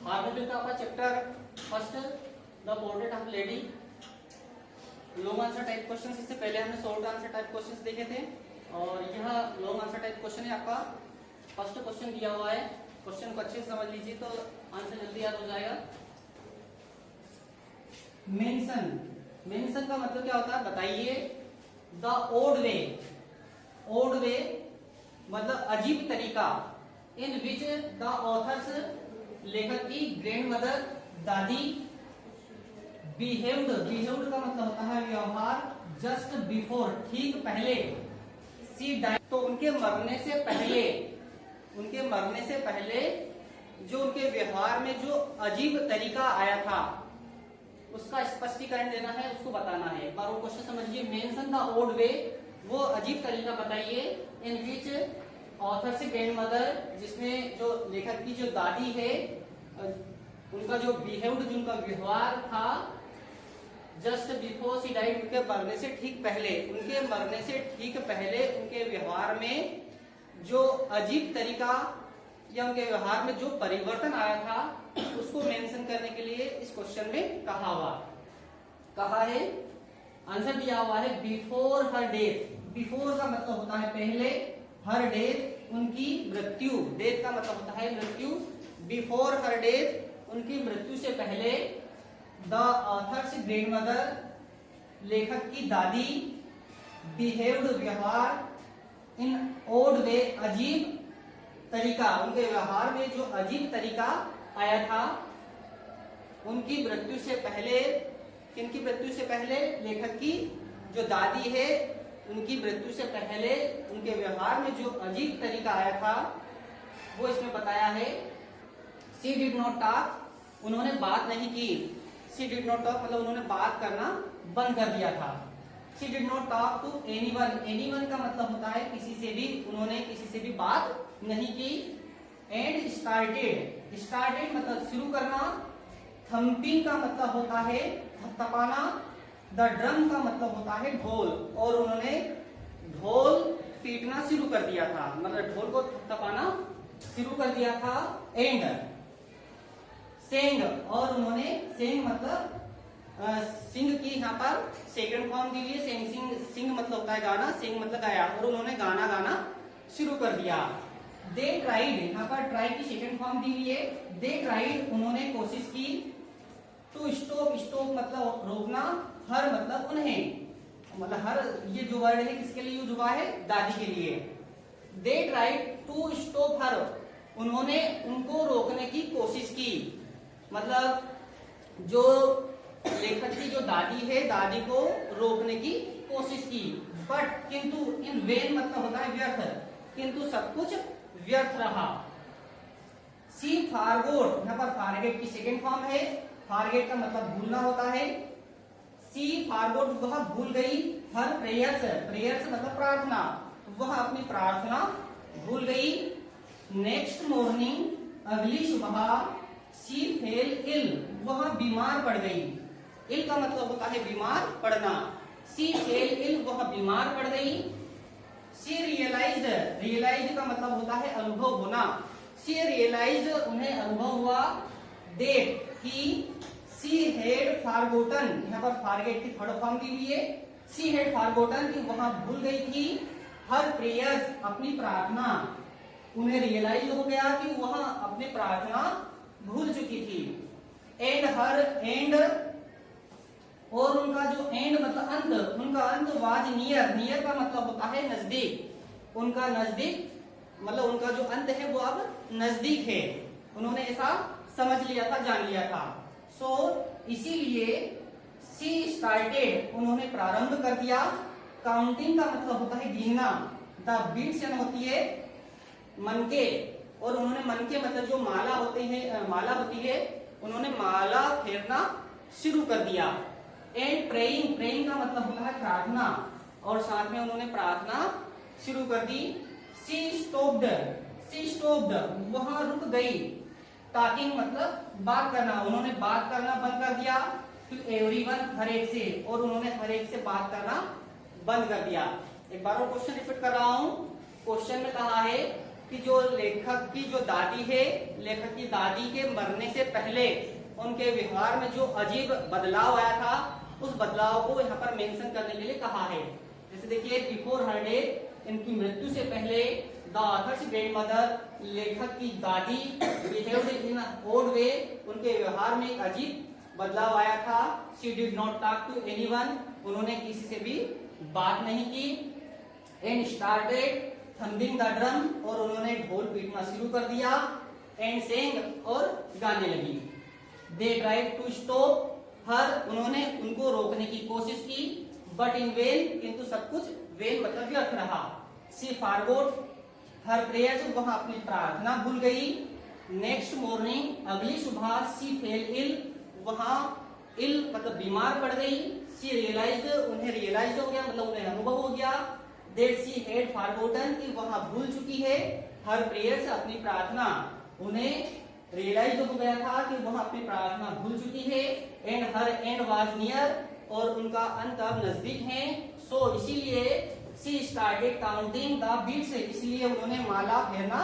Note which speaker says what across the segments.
Speaker 1: आर्गेटिव का आपका chapter first the portrait of lady long answer type question. इससे पहले हमने शॉर्ट आंसर टाइप क्वेश्चंस देखे थे और यह लॉन्ग आंसर टाइप क्वेश्चन है। आपका फर्स्ट क्वेश्चन दिया हुआ है, क्वेश्चन को अच्छे से समझ लीजिए तो आंसर जल्दी याद हो जाएगा। मेंशन, मेंशन का मतलब क्या होता है बताइए। द ओड वे, ओड वे मतलब अजीब तरीका, इन विच द ऑथर्स लेखक की ग्रैंड मदर दादी बिहेव्ड, बिहेव्ड का मतलब होता है व्यवहार, जस्ट बिफोर ठीक पहले, सी डाइड तो उनके मरने से पहले, उनके मरने से पहले जो उनके व्यवहार में जो अजीब तरीका आया था उसका स्पष्टीकरण देना है, उसको बताना है। एक बार वो क्वेश्चन समझिए। मेंशन द ओड वे, वो अजीब तरीका बताइए, इन विच ऑथर से ग्रैंड मदर जिसमें जो लेखक की जो दादी है उनका जो बिहेव्ड, जो उनका व्यवहार था, जस्ट बिफोर सी डाइड उनके मरने से ठीक पहले, उनके मरने से ठीक पहले उनके व्यवहार में जो अजीब तरीका या उनके व्यवहार में जो परिवर्तन आया था उसको मेंशन करने के लिए इस क्वेश्चन में कहा हुआ, कहा है, आंसर दिया हुआ है बिफोर हर डेथ। बिफोर का मतलब होता है पहले, हर डेथ उनकी मृत्यु, डेथ का मतलब होता है मृत्यु, बिफोर हर डेथ उनकी मृत्यु से पहले, द ऑथर्स ग्रैंड मदर लेखक की दादी, बिहेव्ड व्यवहार, इन ओड वे अजीब तरीका, उनके व्यवहार में जो अजीब तरीका आया था, उनकी मृत्यु से पहले, किनकी मृत्यु से पहले, लेखक की जो दादी है उनकी मृत्यु से पहले उनके व्यवहार में जो अजीब तरीका आया था वो इसमें बताया है। सी डिड नॉट टॉक, उन्होंने बात नहीं की। सी डिड नॉट टॉक मतलब उन्होंने बात करना बंद कर दिया था। She did not talk to anyone, anyone का मतलब होता है किसी से भी, उन्होंने किसी से भी बात नहीं की। एंड स्टार्टेड, स्टार्टेड मतलब शुरू करना, थम्पिंग का मतलब होता है थपथपाना, द ड्रम का मतलब होता है ढोल, और उन्होंने ढोल पीटना शुरू कर दिया था, मतलब ढोल को थपथपाना शुरू कर दिया था। एंड सेंग, और उन्होंने सेंग मतलब सिंग की यहाँ पर सेकंड फॉर्म दी हुई है, सेंग, सिंग, सिंग मतलब होता है गाना, सिंग मतलब गाया, और उन्होंने गाना गाना शुरू कर दिया। दे ट्राइड, यहाँ पर ट्राई की सेकंड फॉर्म दी हुई है, दे ट्राइड उन्होंने कोशिश की। टू स्टॉप, स्टॉप मतलब रोकना, हर मतलब उन्हें, मतलब हर ये जो वर्ड है किसके लिए यूज हुआ है, दादी के लिए। They tried to stop her, उन्होंने उनको रोकने की कोशिश की, मतलब जो लेखक की जो दादी है दादी को रोकने की कोशिश की। बट किंतु, इन वेन मतलब होता है व्यर्थ, किंतु सब कुछ व्यर्थ रहा। सी फारगोट, यहाँ पर फारगेट की सेकेंड फॉर्म है, फारगेट का मतलब भूलना होता है। सी फारगोट वह भूल गई, हर प्रेयर्स, प्रेयर्स मतलब प्रार्थना, वह अपनी प्रार्थना भूल गई। नेक्स्ट मॉर्निंग, अगली सुबह, सी फेल इल, वह बीमार पड़ गई। इल का मतलब होता है बीमार पड़ना, सी फेल इल वह बीमार पड़ गई। सी रियलाइज्ड, रियलाइज्ड का मतलब होता है अनुभव होना, सी रियलाइज्ड उन्हें अनुभव हुआ। दैट कि सी हैड फॉरगॉटन, यहाँ पर फॉरगेट की थर्ड फॉर्म दी हुई है, सी हैड फॉरगॉटन कि वह भूल गई थी, हर प्रेयर्स अपनी प्रार्थना, उन्हें रियलाइज हो गया कि वह अपनी प्रार्थना भूल चुकी थी। एंड हर एंड, और उनका जो एंड मतलब अंत, उनका अंत वाज नियर, नियर का मतलब होता है नजदीक, उनका नजदीक मतलब उनका जो अंत है वो अब नजदीक है, उन्होंने ऐसा समझ लिया था, जान लिया था। सो इसीलिए सी स्टार्टेड, उन्होंने प्रारंभ कर दिया। काउंटिंग का मतलब होता है गिनना, द बीट्स यानी होती है मनके, और उन्होंने मनके मतलब जो माला होते हैं, माला होती है, उन्होंने माला फेरना शुरू कर दिया। एंड प्रेइंग, प्रेइंग का मतलब होता है प्रार्थना, और साथ में उन्होंने प्रार्थना शुरू कर दी। सी स्टॉप्ड, सी स्टॉप्ड वहां रुक गई। टॉकिंग मतलब बात करना, उन्होंने बात करना बंद कर दिया। टू एवरीवन, हर एक से, और उन्होंने हर एक से बात करना बंद कर दिया। एक बार और क्वेश्चन रिपीट कर रहा हूं। क्वेश्चन में कहा है कि कि जो लेखक की जो दादी है, लेखक की दादी के मरने से पहले उनके व्यवहार में जो अजीब बदलाव आया था, उस बदलाव को यहाँ पर मेंशन करने के लिए कहा है। जैसे देखिए, बिफोर हर डेथ, इनकी मृत्यु से पहले, द ऑथर्स ग्रैंडमदर, लेखक की दादी, बिहेव्ड इन ओड वे, उनके व्यवहार में एक अजीब बदलाव आया था। She did not talk to anyone, उन्होंने किसी से भी बात नहीं की। And started thumbing the drum, और उन्होंने ढोल पीटना शुरू कर दिया। एंड सेंग, और गाने लगी। They tried to stop her, उन्होंने उनको रोकने की कोशिश की। बट इन वेन, किंतु सब कुछ वेन मतलब व्यर्थ रहा। सी फॉरगॉट हर प्रेयर्स, वह अपनी प्रार्थना भूल गई। नेक्स्ट मॉर्निंग, अगली सुबह, सी फेल इल, वहां इल मतलब बीमार पड़ गई। सी रियलाइज्ड, उन्हें रियलाइज हो गया, मतलब उन्हें अनुभव हो गया। दैट शी हैड फॉरगॉटन, कि वह भूल चुकी है। हर प्रेयर्स, अपनी प्रार्थना, उन्हें रियलाइज हो गया था कि वह अपनी प्रार्थना भूल चुकी है। And her end was near, और उनका अंत अब नजदीक है। सो इसीलिए she started counting the beats, इसलिए उन्होंने माला फेरना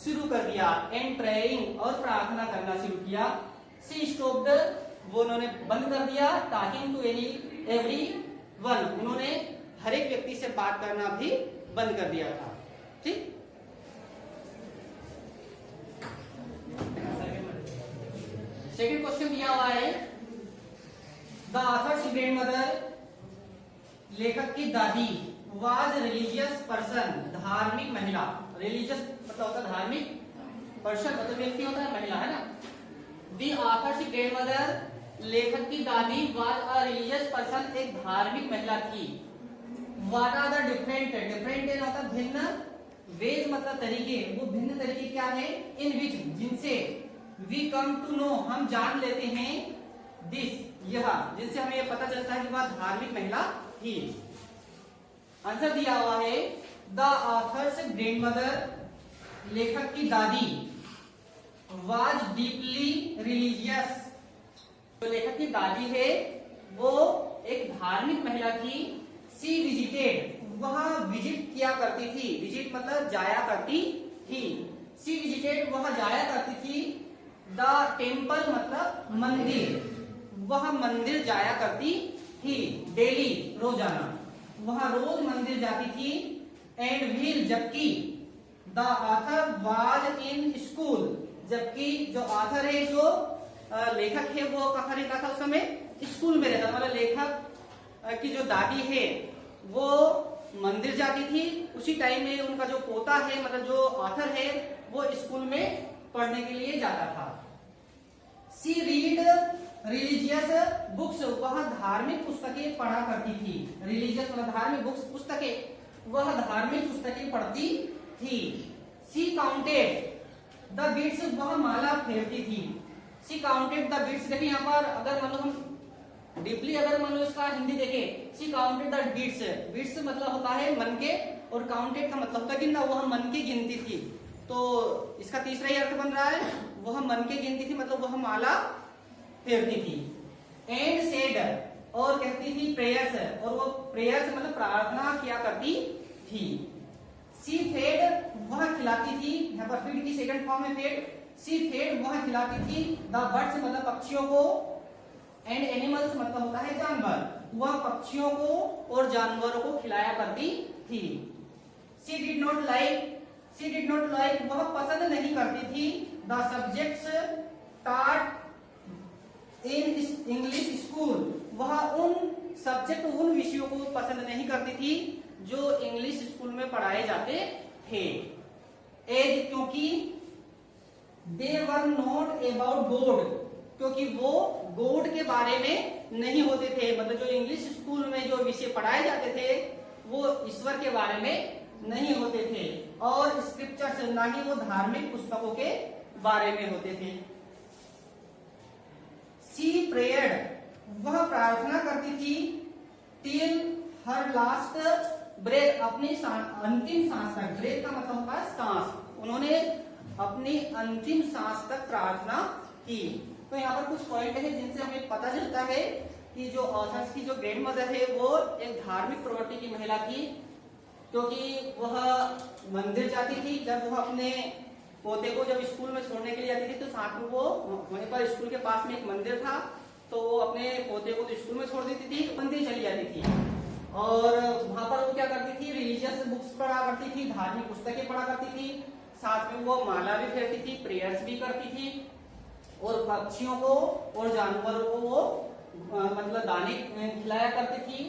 Speaker 1: शुरू कर दिया। एंड प्रेइंग, और प्रार्थना करना शुरू किया। शी स्टॉप्ड, वो उन्होंने बंद कर दिया। टॉकिंग टू एवरी वन, उन्होंने हर एक व्यक्ति से बात करना भी बंद कर दिया था। ठीक, सेकंड क्वेश्चन दिया हुआ है, द ऑथर्स ग्रैंडमदर, लेखक की दादी, वाज रिलीजियस पर्सन, धार्मिक महिला। रिलीजियस मतलब होता है धार्मिक, पर्सन मतलब व्यक्ति होता है, महिला है ना। द ऑथर्स ग्रैंडमदर, लेखक की दादी, वाज अ रिलीजियस पर्सन, एक धार्मिक महिला थी। What are the different, different होता है भिन्न, वेज मतलब तरीके, वो भिन्न तरीके क्या है, इन विच, जिनसे, वी कम टू नो, हम जान लेते हैं, दिस, यह, जिनसे हमें यह पता चलता है कि वह धार्मिक महिला थी। आंसर दिया हुआ है, द ऑथर्स ग्रैंडमदर, लेखक की दादी, वाज डीपली रिलीजियस, जो लेखक की दादी है वो एक धार्मिक महिला थी। सी विजिटेड, वह विजिट किया करती थी, विजिट मतलब जाया करती थी। सी विजिटेड, वह जाया करती थी। द टेम्पल मतलब मंदिर, वह मंदिर जाया करती थी। डेली, रोजाना, वह रोज मंदिर जाती थी। एंड व्हील, जबकि, the author was in school, जबकि जो ऑथर है, जो लेखक है, वो कहाँ रहता था उस समय, स्कूल में रहता था। मतलब लेखक की जो दादी है वो मंदिर जाती थी, उसी टाइम में उनका जो पोता है, मतलब जो ऑथर है, वो स्कूल में पढ़ने के लिए जाता था। सी रीड रिलीजियस बुक्स, वह धार्मिक पुस्तकें पढ़ा करती थी। रिलीजियस मतलब धार्मिक बुक्स, पुस्तकें, वह धार्मिक पुस्तकें पढ़ती थी। सी काउंटेड द बीट्स, वह माला फेरती थी। सी काउंटेड द बीट्स, देखिए यहाँ पर अगर मान लो हम डीपली अगर मान लो इसका हिंदी देखें, सी काउंटेड द बीट्स, बीट्स मतलब होता है मन के, और काउंटेड का मतलब होता है गिनना, वह मन की गिनती थी। तो इसका तीसरा ही अर्थ बन रहा है, वह मन की गिनती थी, मतलब वह माला फेरती थी। एंड सेड, और कहती थी प्रेयर्स, और वो प्रेयर्स मतलब प्रार्थना किया करती थी। सी फेड, वह खिलाती थी, यहाँ पर फीड की सेकंड फॉर्म में फेड। सी फेड, वह खिलाती थी। द बर्ड्स मतलब पक्षियों को। एंड एनिमल्स मतलब होता है जानवर, वह पक्षियों को और जानवरों को खिलाया करती थी। She did not like, she did not like, वह पसंद नहीं करती थी। The subjects taught in English school, वह उन सब्जेक्ट, उन विषयों को पसंद नहीं करती थी जो इंग्लिश स्कूल में पढ़ाए जाते थे। एज, क्योंकि, दे वर नॉट अबाउट गॉड, क्योंकि वो गॉड के बारे में नहीं होते थे, मतलब जो इंग्लिश स्कूल में जो विषय पढ़ाए जाते थे वो ईश्वर के बारे में नहीं होते थे, और स्क्रिप्चर्स, ना ही वो धार्मिक पुस्तकों के बारे में होते थे। सी प्रेयर्ड, वह प्रार्थना करती थी। टिल हर लास्ट ब्रेथ, अपनी अंतिम सांस तक, ब्रेथ का मतलब होता है सांस, उन्होंने अपनी अंतिम सांस तक प्रार्थना की। तो यहाँ पर कुछ पॉइंट है जिनसे हमें पता चलता है कि जो ऑथर्स की जो ग्रैंडमदर है वो एक धार्मिक प्रवृत्ति की महिला थी। क्योंकि वह मंदिर जाती थी। जब वह अपने पोते को जब स्कूल में छोड़ने के लिए जाती थी तो साथ में वो वहीं पर स्कूल के पास में एक मंदिर था, तो वो अपने पोते को तो स्कूल में छोड़ देती थी, मंदिर चली जाती थी और वहां पर वो क्या करती थी, रिलीजियस बुक्स पढ़ा करती थी, धार्मिक पुस्तकें पढ़ा करती थी, साथ में वो माला भी फेरती थी, प्रेयर्स भी करती थी और पक्षियों को और जानवरों को वो मतलब दाने खिलाया करती थी।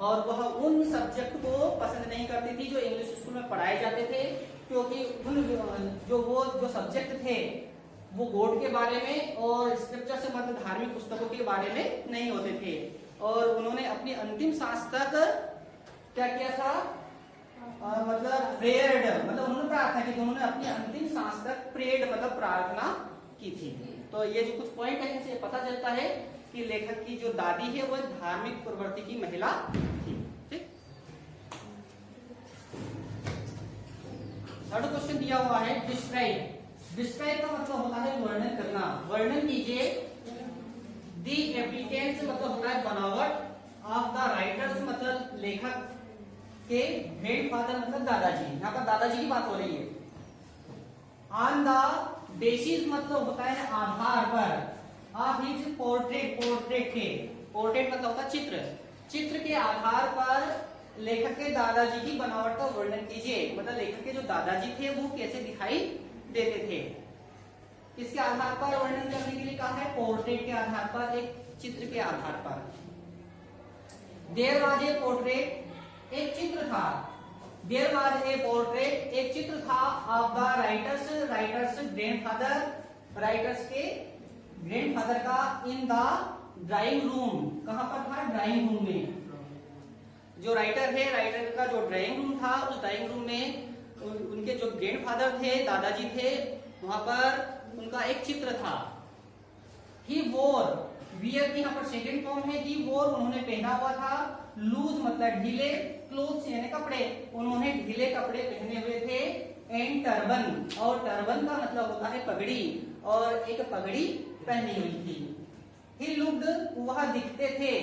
Speaker 1: और वह उन सब्जेक्ट को पसंद नहीं करती थी जो इंग्लिश स्कूल में पढ़ाए जाते थे, क्योंकि उन जो सब्जेक्ट थे वो गॉड के बारे में और स्क्रिप्चर से मतलब धार्मिक पुस्तकों के बारे में नहीं होते थे। और उन्होंने अपनी अंतिम सांस तक क्या किया था, मतलब प्रेयर्ड, मतलब उन्होंने प्रार्थना की थी, उन्होंने अपनी अंतिम सांस तक प्रेयर्ड मतलब प्रार्थना की थी। तो ये जो कुछ पॉइंट है इनसे पता चलता है कि लेखक की जो दादी है वो धार्मिक प्रवृत्ति की महिला थी। ठीक, थर्ड क्वेश्चन दिया हुआ है डिस्क्राइब। डिस्क्राइब का मतलब होता है वर्णन करना। वर्णन कीजिए दी एप्लीकेंट्स मतलब होता है बनावट ऑफ द राइटर्स मतलब लेखक के ग्रैंडफादर मतलब दादाजी, यहाँ पर दादाजी की बात हो रही है। ऑन द बेसिस मतलब होता है आधार पर, ऑफ हिज पोर्ट्रेट, पोर्ट्रेट के, पोर्ट्रेट मतलब होता है चित्र, चित्र के आधार पर लेखक के दादाजी की बनावट का वर्णन कीजिए। मतलब लेखक के जो दादाजी थे वो कैसे दिखाई देते थे, किसके आधार पर वर्णन करने के लिए कहा है, पोर्ट्रेट के आधार पर, एक चित्र के आधार पर। देयर वाज ए पोर्ट्रेट, एक चित्र था, देयर वाज ए पोर्ट्रेट, एक चित्र था of the writers, writers grandfather, writers के ग्रैंडफादर का इन द ड्राइंग रूम, कहां पर था, ड्राइंग रूम में। जो राइटर है, राइटर का जो ड्राइंग रूम था, उस ड्राइंग रूम में उनके जो ग्रैंडफादर थे, दादाजी थे, वहां पर उनका एक चित्र था। ही वोर, वियर की यहाँ पर सेकंड फॉर्म है, ही वोर उन्होंने पहना हुआ था, लूज मतलब ढीले, क्लोथ्स यानी कपड़े, उन्होंने ढीले कपड़े पहने हुए थे, एंड टर्बन, और टर्बन का मतलब होता है पगड़ी, और एक पगड़ी पहनी हुई थी। ही लुक्ड, वह दिखते थे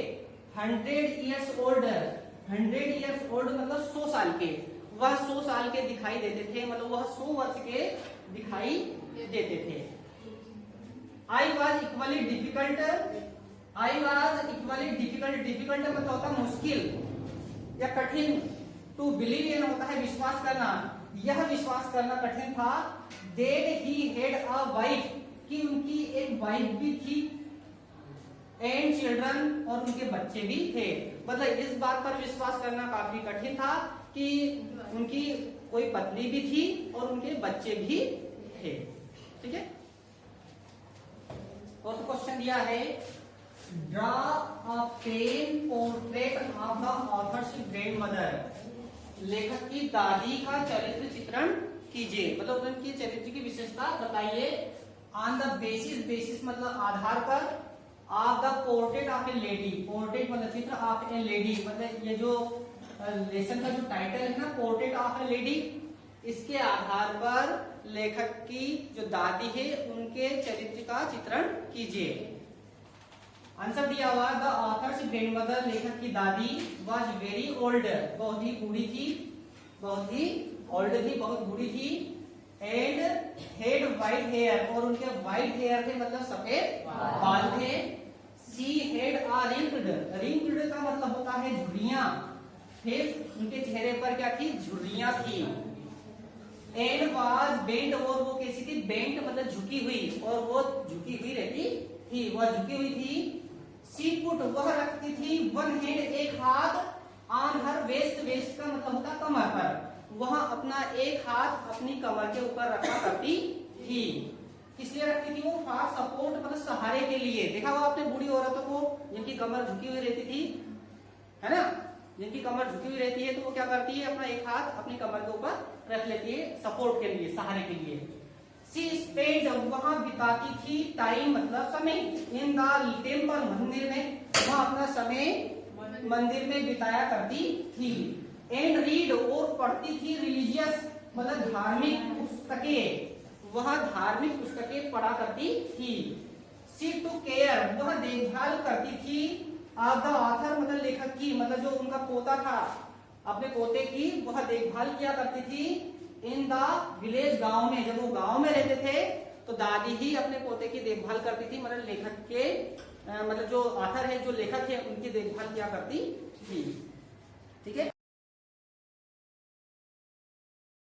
Speaker 1: 100 years older, 100 years old मतलब 100 साल के, वह 100 साल के दिखाई देते थे, मतलब वह 100 वर्ष के दिखाई देते थे। I was equally difficult, I was equally difficult, difficult मतलब होता है मुश्किल या कठिन, टू बिलीव ये होता है विश्वास करना, यह विश्वास करना कठिन था, that he had a wife, कि उनकी एक वाइफ भी थी, एंड चिल्ड्रन और उनके बच्चे भी थे। मतलब इस बात पर विश्वास करना काफी कठिन था कि उनकी कोई पत्नी भी थी और उनके बच्चे भी थे। ठीक है, और तो क्वेश्चन दिया है draw a pen portrait of the author's grandmother, लेखक की दादी का चरित्र चित्रण कीजिए, मतलब उनकी चरित्र की विशेषता बताइए। ऑन द बेसिस, बेसिस मतलब आधार पर, of the portrait of A lady, portrait मतलब चित्र, ऑफ ए लेडी मतलब ये जो लेसन का जो टाइटल है ना, पोर्ट्रेट ऑफ ए लेडी, इसके आधार पर लेखक की जो दादी है उनके चरित्र का चित्रण कीजिए। आंसर दिया हुआ, द ऑथर्स ग्रैंडमदर, लेखक की दादी, वाज वेरी ओल्ड, बहुत ही बूढ़ी थी, बहुत ही ओल्ड थी, बहुत बूढ़ी थी, एंड हेड व्हाइट हेयर, और उनके व्हाइट हेयर थे मतलब सफेद बाल थे। सी हेड आ रिंक्ड, रिंक्ड का मतलब होता है झुर्रियां, फेस उनके चेहरे पर क्या थी, झुर्रियां थी। एंड वाज बेंट, और वो कैसी थी, बेंट मतलब झुकी हुई, और वो झुकी हुई रहती थी, वह झुकी हुई थी। सी पुट, वह रखती थी, वन हैंड एक हाथ, ऑन हर वेस्ट, वेस्ट का मतलब होता कमर पर, वह अपना एक हाथ अपनी कमर के ऊपर रखा करती थी। किसलिए रखती थी वो, फॉर सपोर्ट मतलब सहारे के लिए। देखा हुआ आपने बूढ़ी औरतों को जिनकी कमर झुकी हुई रहती थी, है ना, जिनकी कमर झुकी हुई रहती है तो वो क्या करती है, अपना एक हाथ अपनी कमर के ऊपर रख लेती है सपोर्ट के लिए, सहारे के लिए। सी स्पेंड, वहां बिताती थी, टाइम मतलब समय, इन द टेम्पल, मंदिर में, वहां अपना समय मंदिर में बिताया करती थी। एंड रीड, और पढ़ती थी, रिलीजियस मतलब धार्मिक पुस्तकें, वह धार्मिक पुस्तकें पढ़ा करती थी। सी टू केयर, वह देखभाल करती थी, ऑफ द ऑथर मतलब लेखक की, मतलब जो उनका पोता था, अपने पोते की वह देखभाल किया करती थी इन द विलेज, गांव में। जब वो गांव में रहते थे तो दादी ही अपने पोते की देखभाल करती थी, मतलब लेखक के मतलब जो ऑथर है, जो लेखक है, उनकी देखभाल किया करती थी।